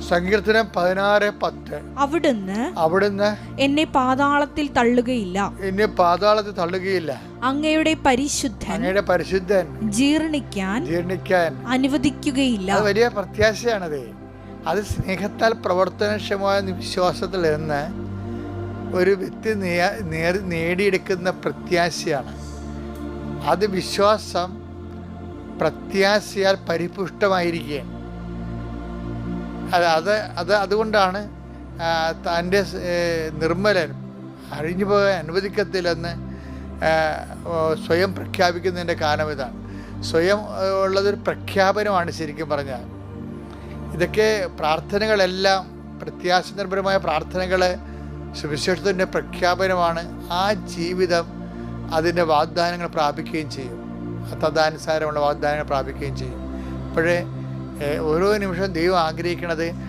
സങ്കീർത്തനം 16:10. അവിടുന്ന് എന്നെ പാതാളത്തിൽ തള്ളുകയില്ല. അങ്ങയുടെ പരിശുദ്ധൻ ജീർണിക്കാൻ അനുവദിക്കുകയില്ല. അത് വലിയ പ്രത്യാശയാണത്. അത് സ്നേഹത്താൽ പ്രവർത്തനക്ഷമമായ വിശ്വാസത്തിൽ നിന്ന് ഒരു വ്യക്തി നേടിയെടുക്കുന്ന പ്രത്യാശയാണ്. അത് വിശ്വാസം പ്രത്യാശയാൽ പരിപുഷ്ടമായിരിക്കുകയാണ്. അതുകൊണ്ടാണ് തൻ്റെ നിർമ്മലൻ അഴിഞ്ഞു പോകാൻ അനുവദിക്കത്തില്ലെന്ന് സ്വയം പ്രഖ്യാപിക്കുന്നതിൻ്റെ കാരണം ഇതാണ്. സ്വയം ഉള്ളതൊരു പ്രഖ്യാപനമാണ് ശരിക്കും പറഞ്ഞാൽ. ഇതൊക്കെ പ്രാർത്ഥനകളെല്ലാം പ്രത്യാശ നിർഭരമായ പ്രാർത്ഥനകൾ സുവിശേഷത്തിൻ്റെ പ്രഖ്യാപനമാണ്. ആ ജീവിതം അതിൻ്റെ വാഗ്ദാനങ്ങൾ പ്രാപിക്കുകയും ചെയ്യും. തദാനുസാരമുള്ള വാഗ്ദാനങ്ങൾ പ്രാപിക്കുകയും ചെയ്യും. അപ്പോഴേ ഓരോ നിമിഷം ദൈവം ആഗ്രഹിക്കുന്നത്